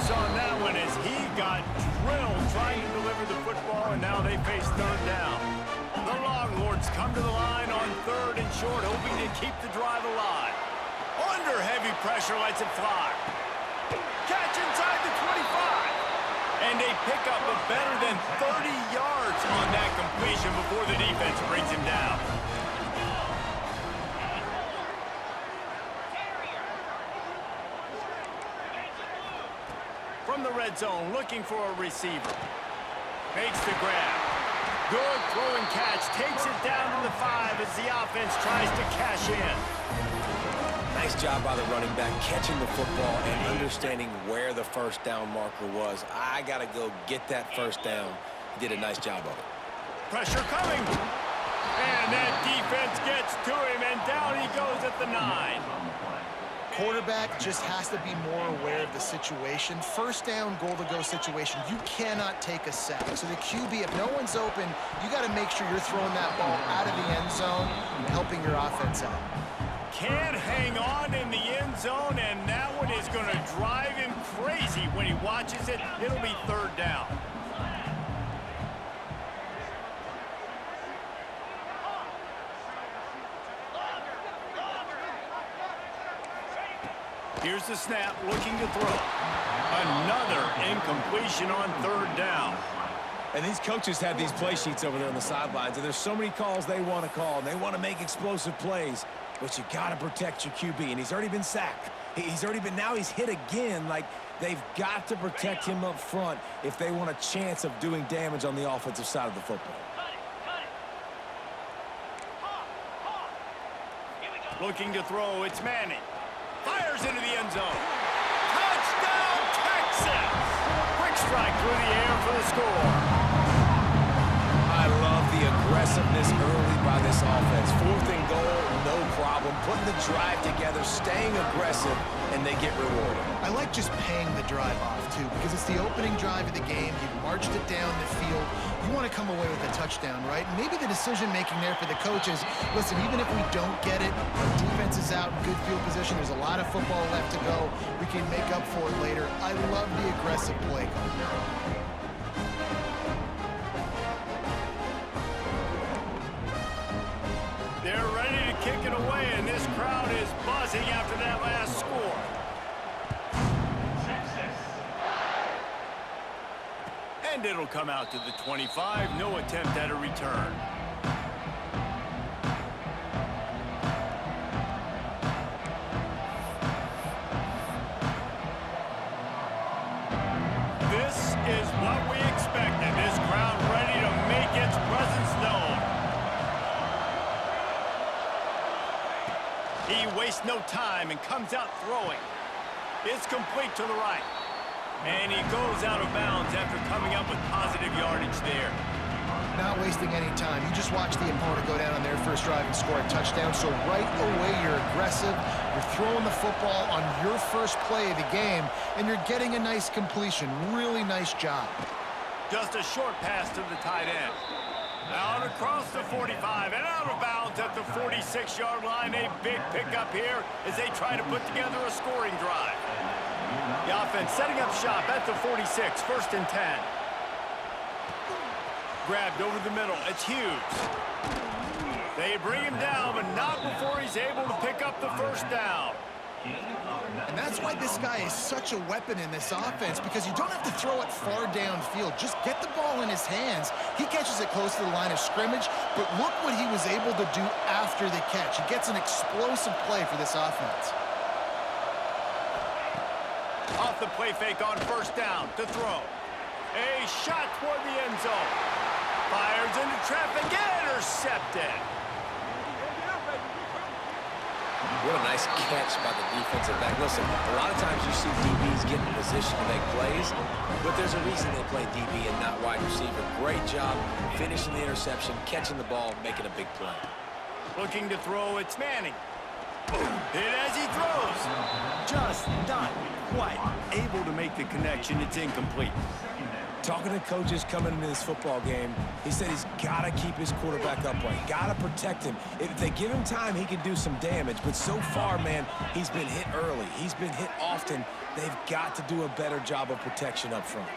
close on that one as he got drilled trying to deliver the football, and now they face third down. The Longhorns come to the line on third and short, hoping to keep the drive alive. Under heavy pressure, lets it fly. Catch inside the 25. And they pick up a better than 30 yards on that completion before the defense brings him down. From the red zone, looking for a receiver. Makes the grab. Good throw and catch. Takes it down to the 5 as the offense tries to cash in. Nice job by the running back, catching the football and understanding where the first down marker was. I got to go get that first down. He did a nice job of it. Pressure coming. And that defense gets to him, and down he goes at the 9. Quarterback just has to be more aware of the situation. First down, goal-to-go situation. You cannot take a sack. So the QB, if no one's open, you got to make sure you're throwing that ball out of the end zone and helping your offense out. Can't hang on in the end zone, and that one is going to drive him crazy when he watches it. It'll be third down. Here's the snap, looking to throw. Another incompletion on third down. And these coaches have these play sheets over there on the sidelines, and there's so many calls they want to call, and they want to make explosive plays. But you got to protect your QB, and he's already been sacked. Now he's hit again. Like, they've got to protect him up front if they want a chance of doing damage on the offensive side of the football. Looking to throw, it's Manning. Fires into the end zone. Touchdown, Texas! Quick strike through the air for the score. I love the aggressiveness early by this offense. 4th and goal, no problem. Putting the drive together, staying aggressive, and they get rewarded. I like just paying the drive off, too, because it's the opening drive of the game. You've marched it down the field. You want to come away with a touchdown, right? And maybe the decision-making there for the coaches, listen, even if we don't get it, our defense is out in good field position. There's a lot of football left to go. We can make up for it later. I love the aggressive play call. They're ready to kick it away, and this crowd is buzzing after that last score. And it'll come out to the 25. No attempt at a return. This is what we expected. This crowd ready to make its presence known. He wastes no time and comes out throwing. It's complete to the right. And he goes out of bounds after coming up with positive yardage there. Not wasting any time. You just watch the opponent go down on their first drive and score a touchdown. So right away, you're aggressive. You're throwing the football on your first play of the game, and you're getting a nice completion. Really nice job. Just a short pass to the tight end. Out across the 45 and out of bounds at the 46-yard line. A big pickup here as they try to put together a scoring drive. The offense setting up shop at the 46, 1st and 10. Grabbed over the middle. It's Hughes. They bring him down, but not before he's able to pick up the first down. And that's why this guy is such a weapon in this offense, because you don't have to throw it far downfield. Just get the ball in his hands. He catches it close to the line of scrimmage, but look what he was able to do after the catch. He gets an explosive play for this offense. Off the play fake on first down to throw. A shot toward the end zone. Fires into traffic, intercepted. What a nice catch by the defensive back. Listen, a lot of times you see DBs get in position to make plays, but there's a reason they play DB and not wide receiver. Great job finishing the interception, catching the ball, making a big play. Looking to throw, it's Manning. Hit as he throws. Just not quite able to make the connection. It's incomplete. Talking to coaches coming into this football game, he said he's got to keep his quarterback upright, got to protect him. If they give him time, he can do some damage. But so far, man, he's been hit early. He's been hit often. They've got to do a better job of protection up front.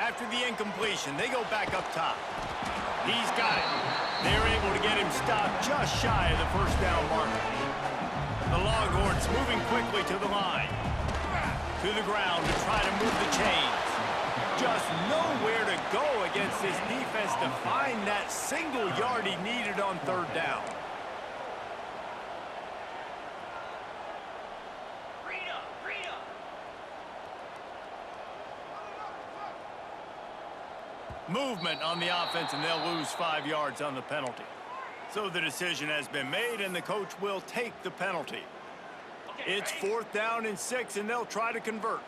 After the incompletion, they go back up top. He's got it. They're able to get him stopped just shy of the first down marker. The Longhorns moving quickly to the line. To the ground to try to move the chains. Just nowhere to go against this defense to find that single yard he needed on third down. Movement on the offense, and they'll lose 5 yards on the penalty. So the decision has been made, and the coach will take the penalty. It's 4th down and 6, and they'll try to convert.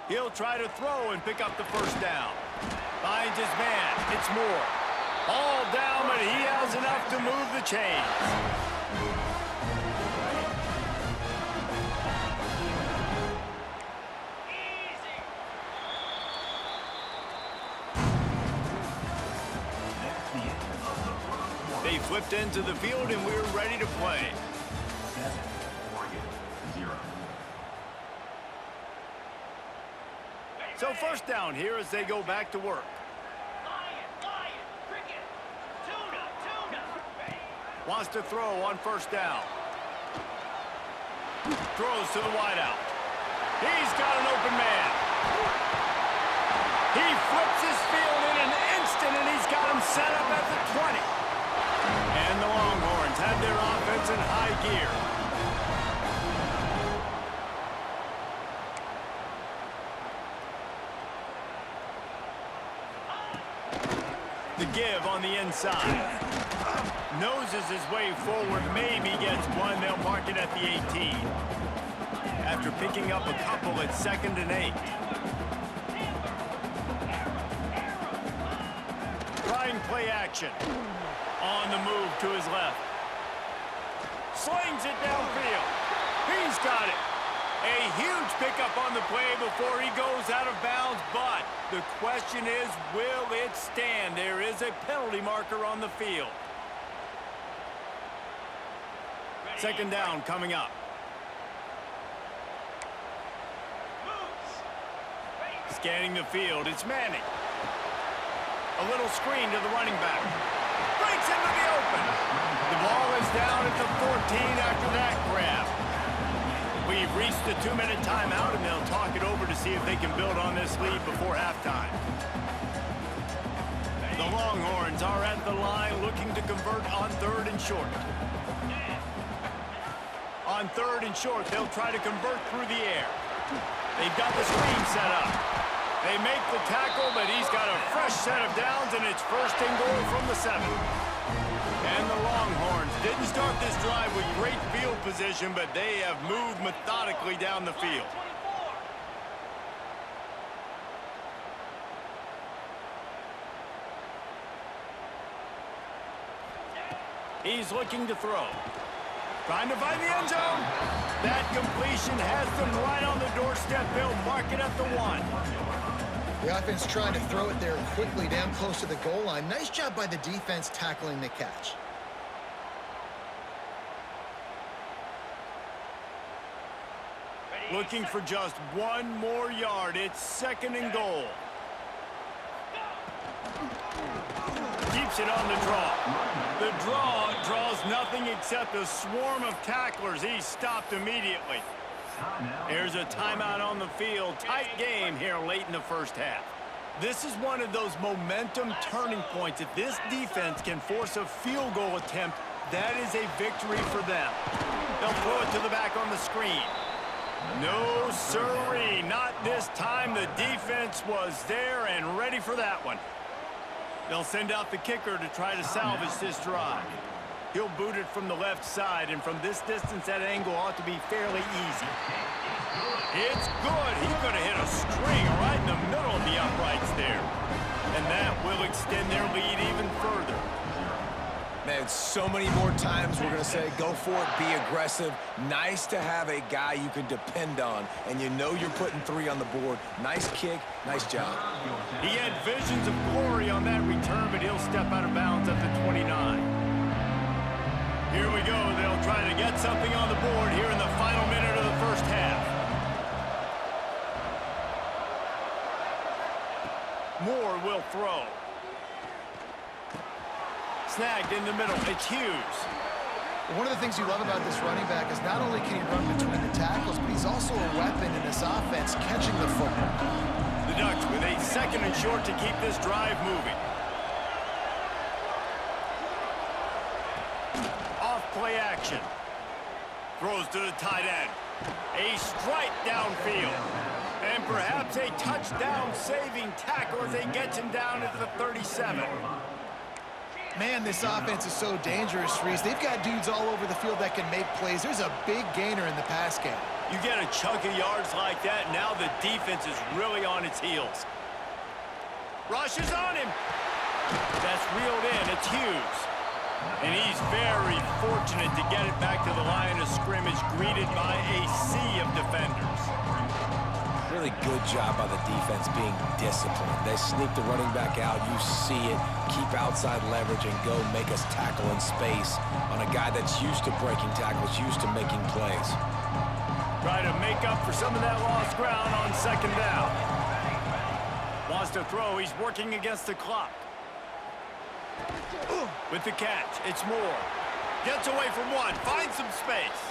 He'll try to throw and pick up the first down. Finds his man. It's Moore. All down, but he has enough to move the chains. They flipped into the field, and we're ready to play. So first down here as they go back to work. Wants to throw on first down. Throws to the wideout. He's got an open man. He flips his field in an instant, and he's got him set up at the 20. And the Longhorns have their offense in high gear. The give on the inside. Noses his way forward, maybe gets one. They'll mark it at the 18. After picking up a couple at 2nd and 8. Trying play action. On the move to his left. Slings it downfield. He's got it. A huge pickup on the play before he goes out of bounds, but the question is, will it stand? There is a penalty marker on the field. 2nd down coming up. Scanning the field, it's Manning. A little screen to the running back. Breaks into the open. The ball is down at the 14 after that grab. We've reached the 2-minute timeout, and they'll talk it over to see if they can build on this lead before halftime. The Longhorns are at the line looking to convert on 3rd and short. On 3rd and short, they'll try to convert through the air. They've got the screen set up. They make the tackle, but he's got a fresh set of downs, and it's 1st and goal from the 7. And the Longhorns didn't start this drive with great field position, but they have moved methodically down the field. He's looking to throw. Trying to find the end zone. That completion has them right on the doorstep. They'll mark it at the 1. The offense trying to throw it there quickly down close to the goal line. Nice job by the defense tackling the catch. Looking for just 1 more yard. It's 2nd and goal. Keeps it on the draw. The draw draws nothing except a swarm of tacklers. He's stopped immediately. There's a timeout on the field. Tight game here late in the first half. This is one of those momentum turning points. If this defense can force a field goal attempt, that is a victory for them. They'll throw it to the back on the screen. No siree, not this time. The defense was there and ready for that one. They'll send out the kicker to try to salvage this drive. He'll boot it from the left side, and from this distance, that angle ought to be fairly easy. It's good. He could have hit a string right in the middle of the uprights there. And that will extend their lead even further. Man, so many more times we're going to say, go for it, be aggressive. Nice to have a guy you can depend on, and you know you're putting 3 on the board. Nice kick, nice job. He had visions of glory on that return, but he'll step out of bounds at the 29. Here we go. They'll try to get something on the board here in the final minute of the first half. Moore will throw. Snagged in the middle. It's Hughes. One of the things you love about this running back is not only can he run between the tackles, but he's also a weapon in this offense catching the football. The Ducks with a 2nd and short to keep this drive moving. Off play action. Throws to the tight end. A strike downfield. And perhaps a touchdown-saving tackle as he gets him down at the 37. Man, this offense is so dangerous, Reese. They've got dudes all over the field that can make plays. There's a big gainer in the pass game. You get a chunk of yards like that, now the defense is really on its heels. Rushes on him. That's reeled in. It's Hughes. And he's very fortunate to get it back to the line of scrimmage, greeted by a sea of defenders. Really good job by the defense being disciplined. They sneak the running back out. You see it. Keep outside leverage and go make us tackle in space on a guy that's used to breaking tackles, used to making plays. Try to make up for some of that lost ground on 2nd down. Wants to throw. He's working against the clock. With the catch, it's Moore. Gets away from one. Finds some space.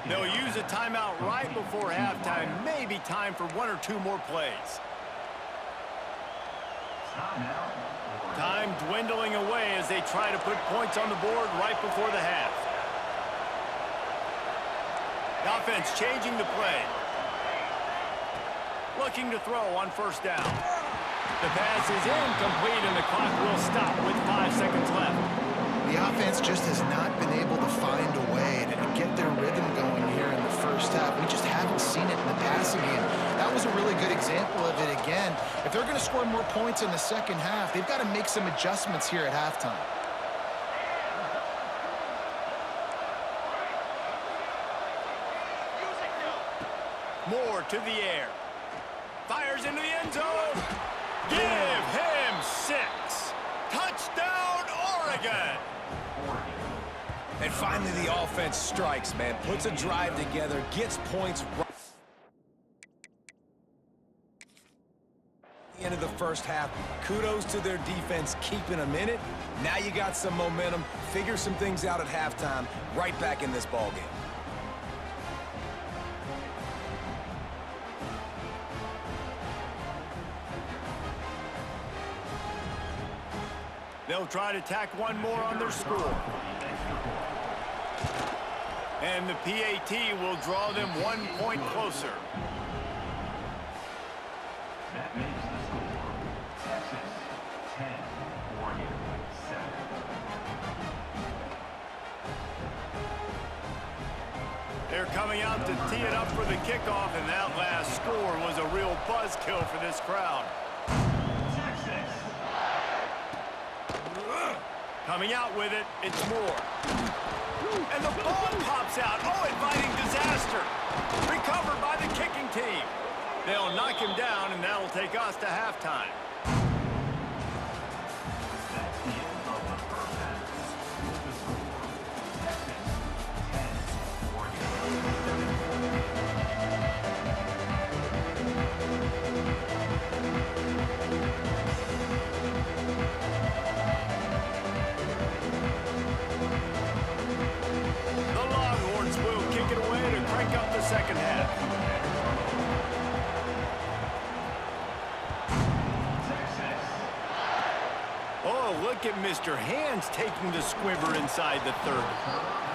They'll use a timeout right before halftime. Maybe time for 1 or 2 more plays. Time dwindling away as they try to put points on the board right before the half. The offense changing the play. Looking to throw on 1st down. The pass is incomplete and the clock will stop with 5 seconds left. The offense just has not been able to find a way to get their rhythm going here in the first half. We just haven't seen it in the passing game. That was a really good example of it again. If they're going to score more points in the second half, they've got to make some adjustments here at halftime. Moore to the air. Fires into the end zone. Give him 6. Touchdown, Oregon. And finally the offense strikes, man. Puts a drive together, gets points right at the end of the first half. Kudos to their defense keeping them in it. Now you got some momentum. Figure some things out at halftime. Right back in this ballgame. They'll try to tack one more on their score. And the PAT will draw them 1 point closer. That makes the score Texas 10, Oregon 7. They're coming out to tee it up for the kickoff, and that last score was a real buzzkill for this crowd. Texas. Coming out with it, it's Moore. And the ball pops out. Oh, inviting disaster. Recovered by the kicking team. They'll knock him down, and that'll take us to halftime. That's the end of the first half. The score Texas 10, Oregon 7. The Longhorns will kick it away to crank up the second half. Oh, look at Mr. Hands taking the squibber inside the 30.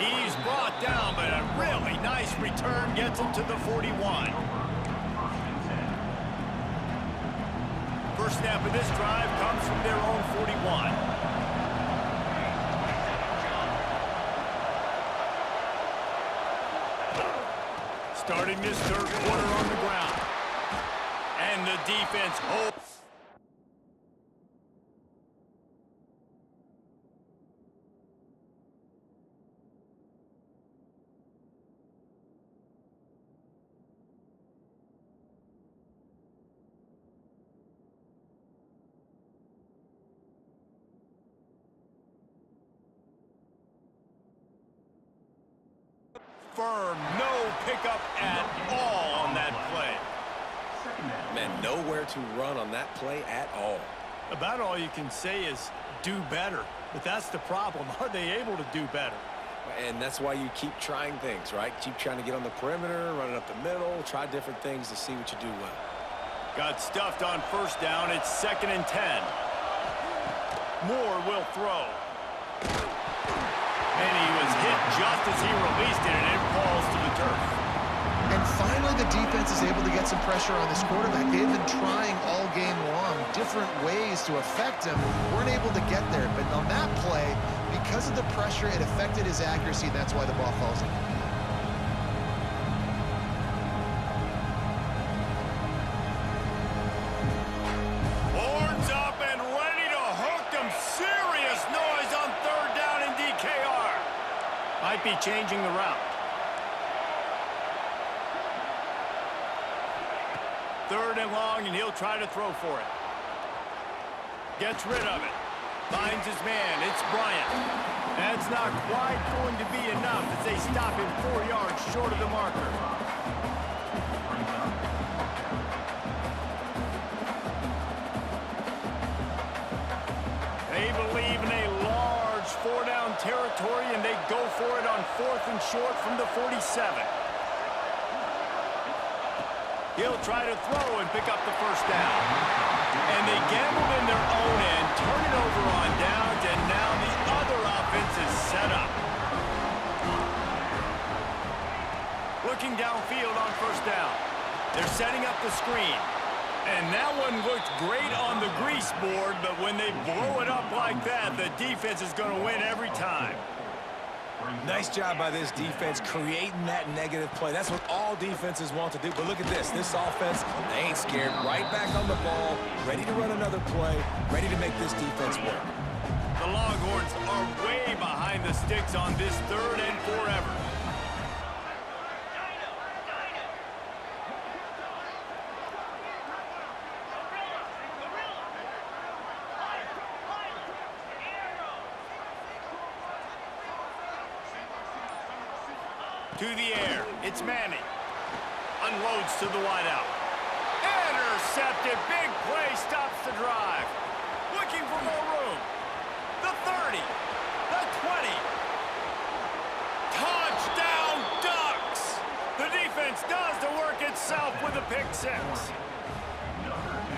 He's brought down, but a really nice return gets him to the 41. First snap of this drive comes from their own 41. Starting this third quarter on the ground. And the defense holds. firm. No pickup at all on that play. Man, nowhere to run on that play at all. About all you can say is do better. But that's the problem. Are they able to do better? And that's why you keep trying things, right? Keep trying to get on the perimeter, run it up the middle, try different things to see what you do well. Got stuffed on first down. It's 2nd and 10. Moore will throw. And he was hit just as he released it, and it falls to the turf. And finally, the defense is able to get some pressure on this quarterback. They've been trying all game long different ways to affect him. Weren't able to get there. But on that play, because of the pressure, it affected his accuracy, and that's why the ball falls in. Horns up and ready to hook them. Serious noise on 3rd down in DKR. Might be changing the route. 3rd and long, and he'll try to throw for it. Gets rid of it. Finds his man. It's Bryant. That's not quite going to be enough as they stop him 4 yards short of the marker. They believe in a large 4-down territory, and they go for it on 4th and short from the 47. He'll try to throw and pick up the first down. And they gambled in their own end, turn it over on downs, and now the other offense is set up. Looking downfield on first down. They're setting up the screen. And that one looked great on the grease board, but when they blow it up like that, the defense is going to win every time. Nice job by this defense creating that negative play. That's what all defenses want to do. But look at this. This offense, they ain't scared. Right back on the ball, ready to run another play, ready to make this defense work. The Longhorns are way behind the sticks on this 3rd and forever. To the air. It's Manning. Unloads to the wideout. Intercepted. Big play stops the drive. Looking for more room. The 30. The 20. Touchdown Ducks. The defense does the work itself with a pick 6.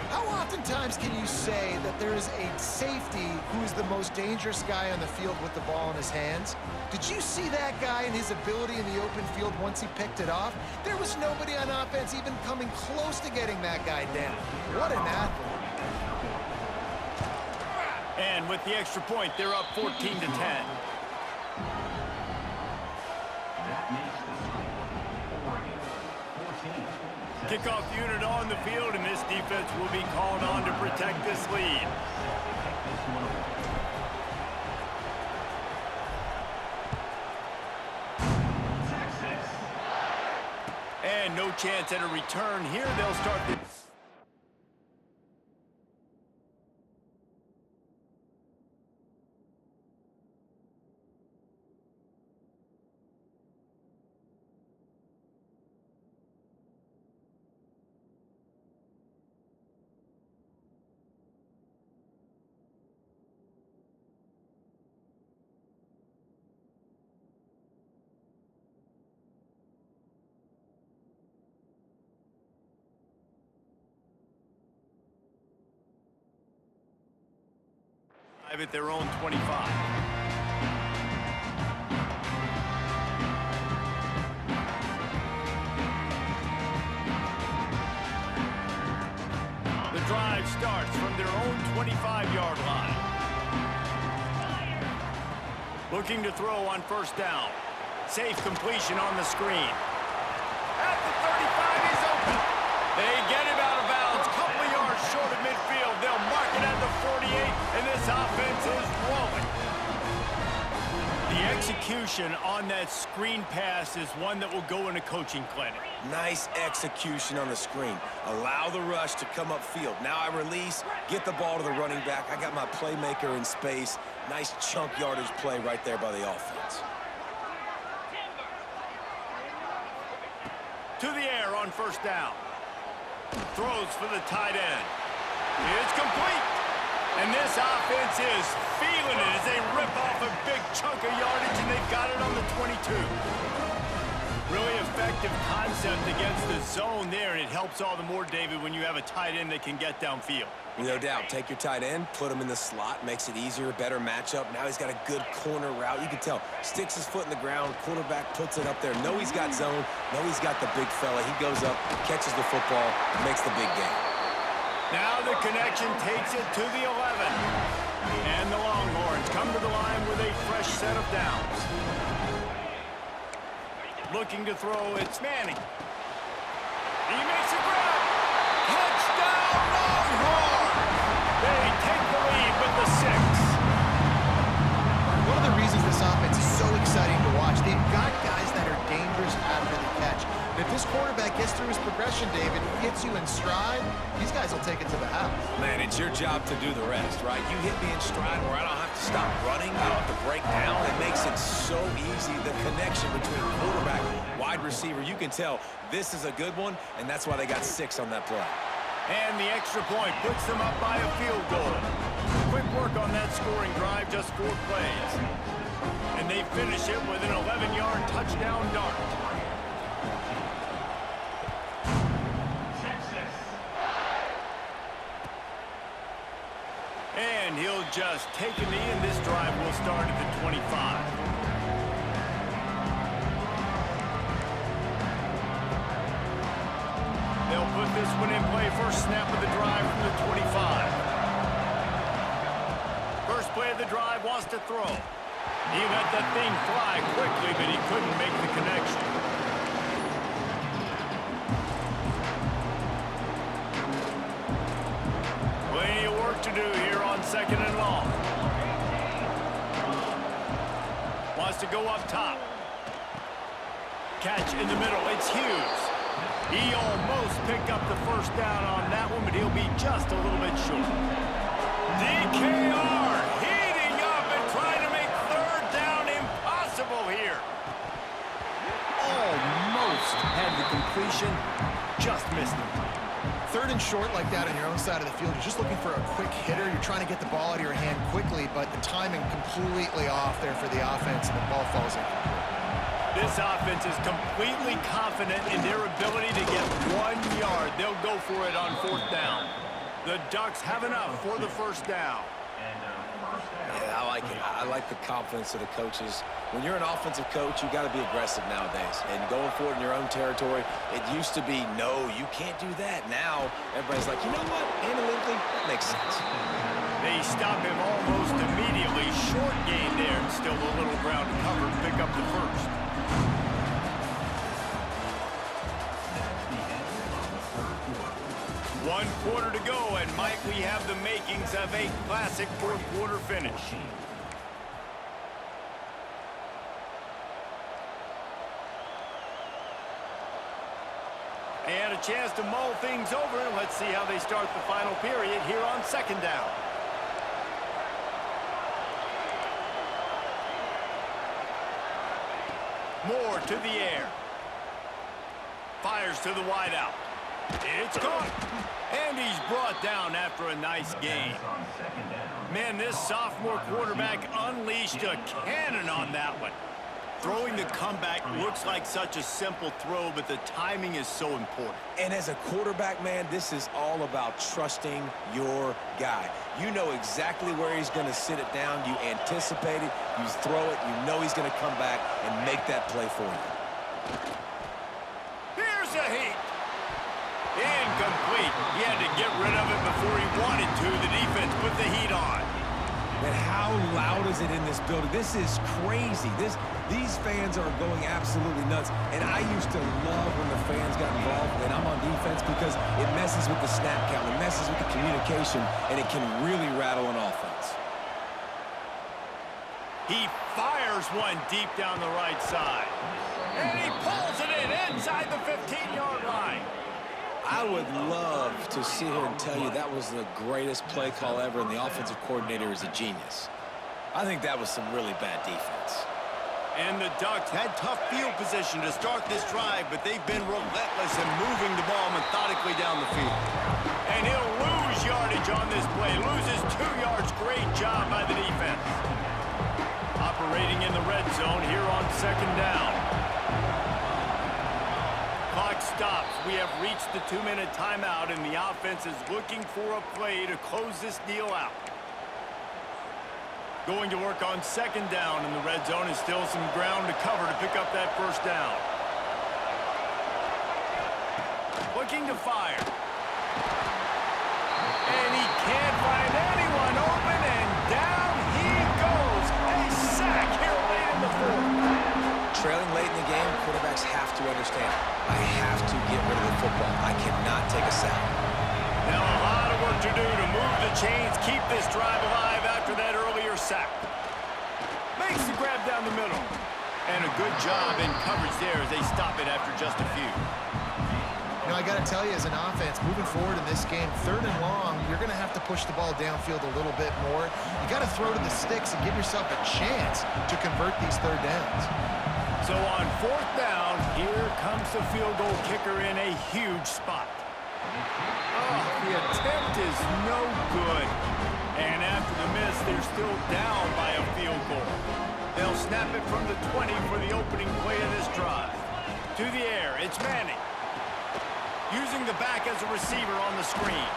How oftentimes can you say that there is a safety who is the most dangerous guy on the field with the ball in his hands? Did you see that guy and his ability in the open field once he picked it off? There was nobody on offense even coming close to getting that guy down. What an athlete. And with the extra point, they're up 14 to 10. That makes the score Oregon 14. Kickoff unit on the field, and this defense will be called on to protect this lead. And no chance at a return here. They'll start the... at their own 25. The drive starts from their own 25-yard line. Looking to throw on first down. Safe completion on the screen. At the 35, he's open. They get him out of bounds. Couple of yards short of midfield. They'll mark it at the 48, and this offense is rolling. The execution on that screen pass is one that will go in a coaching clinic. Nice execution on the screen. Allow the rush to come upfield. Now I release, get the ball to the running back. I got my playmaker in space. Nice chunk yardage play right there by the offense. to the air on first down. Throws for the tight end. It's complete. And this offense is feeling it as they rip off a big chunk of yardage, and they've got it on the 22. Really effective concept against the zone there, and it helps all the more, David, when you have a tight end that can get downfield. No doubt. Take your tight end, put him in the slot, makes it easier, better matchup. Now he's got a good corner route. You can tell. Sticks his foot in the ground, quarterback puts it up there. Know he's got zone, know he's got the big fella. He goes up, catches the football, makes the big game. Now the connection takes it to the 11. And the Longhorns come to the line with a fresh set of downs. Looking to throw, it's Manning. He makes a grab. Touchdown, Longhorns! They take the lead with the 6. One of the reasons this offense is so exciting to watch, they've got guys that are dangerous after the catch. And if this quarterback gets through his progression, David, hits you in stride, these guys will take it to the house. Man, it's your job to do the rest, right? You hit me in stride where I don't have to stop running. I don't have to break down. It makes it so easy. The connection between quarterback, wide receiver, you can tell this is a good one, and that's why they got 6 on that play. And the extra point puts them up by a field goal. Quick work on that scoring drive, just 4 plays. And they finish it with an 11-yard touchdown dart. And he'll just take a knee, and this drive will start at the 25. They'll put this one in play. First snap of the drive from the 25. First play of the drive, wants to throw. He let that thing fly quickly, but he couldn't make the connection. Plenty of work to do here on 2nd and long. Wants to go up top. Catch in the middle. It's Hughes. He almost picked up the first down on that one, but he'll be just a little bit short. DKR heating up and trying to make 3rd down impossible here. Almost had the completion, just missed it. 3rd and short like that on your own side of the field, you're just looking for a quick hitter. You're trying to get the ball out of your hand quickly, but the timing completely off there for the offense, and the ball falls incomplete. This offense is completely confident in their ability to get 1 yard. They'll go for it on 4th down. The Ducks have enough for the first down. Yeah, I like it. I like the confidence of the coaches. When you're an offensive coach, you got to be aggressive nowadays. And going for it in your own territory, it used to be, no, you can't do that. Now, everybody's like, you know what? Analytically, that makes sense. They stop him almost immediately. Short gain there, and still a little ground to cover to pick up the first. One quarter to go, and might we have the makings of a classic 4th quarter finish. And a chance to mull things over, and let's see how they start the final period here on 2nd down. Moore to the air. Fires to the wideout. It's caught. And he's brought down after a nice gain. Man, this sophomore quarterback unleashed a cannon on that one. Throwing the comeback looks like such a simple throw, but the timing is so important. And as a quarterback, man, this is all about trusting your guy. You know exactly where he's going to sit it down. You anticipate it. You throw it. You know he's going to come back and make that play for you. Here's a heat. Incomplete. He had to get rid of it before he wanted to. The defense put the heat on. And how loud is it in this building? This is crazy. These fans are going absolutely nuts. And I used to love when the fans got involved when I'm on defense because it messes with the snap count, it messes with the communication, and it can really rattle an offense. He fires one deep down the right side. And he pulls it in inside the 15-yard line. I would love to sit here and tell you that was the greatest play call ever, and the offensive coordinator is a genius. I think that was some really bad defense. And the Ducks had tough field position to start this drive, but they've been relentless in moving the ball methodically down the field. And he'll lose yardage on this play. Loses 2 yards. Great job by the defense. Operating in the red zone here on second down. Clock stops. We have reached the 2-minute timeout, and the offense is looking for a play to close this deal out. Going to work on second down in the red zone, is still some ground to cover to pick up that first down. Looking to fire. And he can't find anyone open, and down he goes. A sack here late in the fourth. Trailing late in the game, quarterbacks have to understand, I have to get rid of the football. I cannot take a sack. Now a lot of work to do to move the chains, keep this drive alive after that earlier sack. Makes the grab down the middle. And a good job in coverage there as they stop it after just a few. You know, I got to tell you, as an offense, moving forward in this game, 3rd and long, you're going to have to push the ball downfield a little bit more. You got to throw to the sticks and give yourself a chance to convert these 3rd downs. So on 4th down, here comes the field goal kicker in a huge spot. Oh, the attempt is no good. And after the miss, they're still down by a field goal. They'll snap it from the 20 for the opening play of this drive. To the air, it's Manning. Using the back as a receiver on the screen.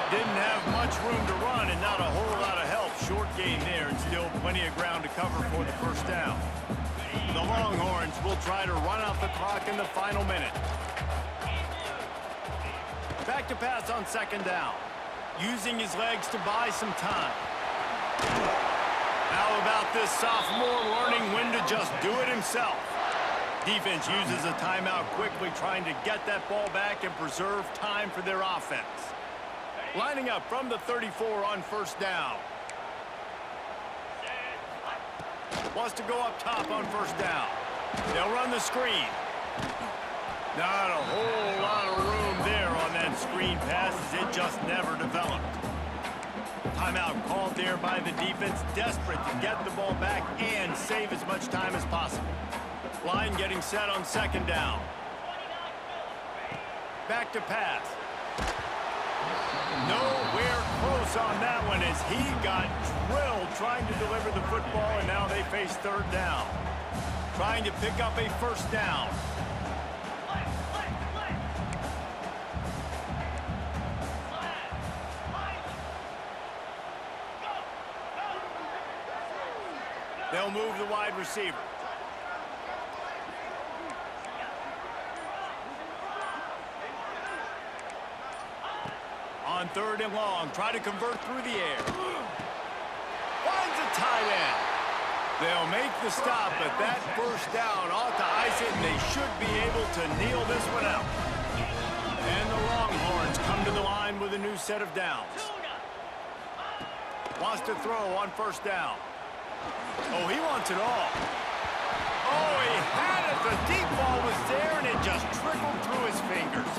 Didn't have much room to run and not a whole lot of help. Short gain there and still plenty of ground to cover for the first down. The Longhorns will try to run out the clock in the final minute. Back to pass on second down. Using his legs to buy some time. How about this sophomore learning when to just do it himself? Defense uses a timeout quickly, trying to get that ball back and preserve time for their offense. Lining up from the 34 on first down. Wants to go up top on first down. They'll run the screen. Not a whole lot of room there on that screen pass as it just never developed. Timeout called there by the defense, desperate to get the ball back and save as much time as possible. Line getting set on second down. Back to pass. Nowhere close on that one as he got drilled trying to deliver the football, and now they face 3rd down. Trying to pick up a first down. They'll move the wide receiver. On 3rd and long, try to convert through the air. Finds a tight end. They'll make the stop, but that first down ought to ice it, and they should be able to kneel this one out. And the Longhorns come to the line with a new set of downs. Wants to throw on first down. Oh, he wants it all. Oh, he had it. The deep ball was there, and it just trickled through his fingers.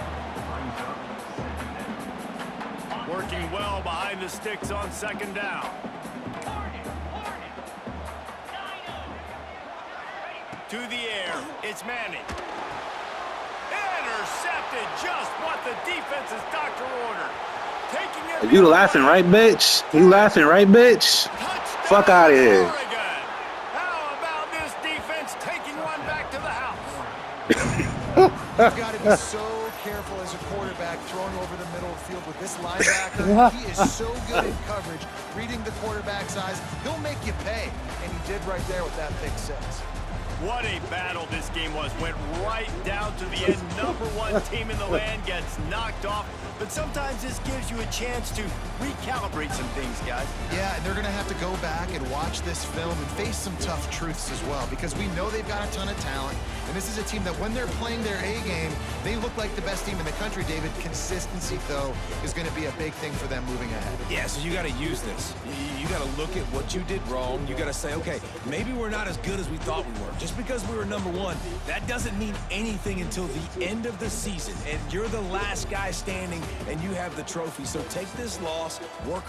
Working well behind the sticks on second down. To the air, it's Manning. Intercepted, just what the defense's doctor ordered. Taking it. You laughing, right, bitch? You laughing, right, bitch? Touchdown, Fuck out of here. Oregon. How about this defense taking one back to the house? You've got to be so careful as a quarterback throwing over the middle of the field with this linebacker. He is so good in coverage, reading the quarterback's eyes. He'll make you pay, and he did right there with that pick 6. What a battle this game was. Went right down to the end. #1 team in the land gets knocked off. But sometimes this gives you a chance to recalibrate some things, guys. Yeah, and they're going to have to go back and watch this film and face some tough truths as well, because we know they've got a ton of talent. And this is a team that when they're playing their A game, they look like the best team in the country, David. Consistency, though, is going to be a big thing for them moving ahead. Yeah, so you got to use this. You got to look at what you did wrong. You got to say, okay, maybe we're not as good as we thought we were. Just because we were #1, that doesn't mean anything until the end of the season. And you're the last guy standing, and you have the trophy. So take this loss, work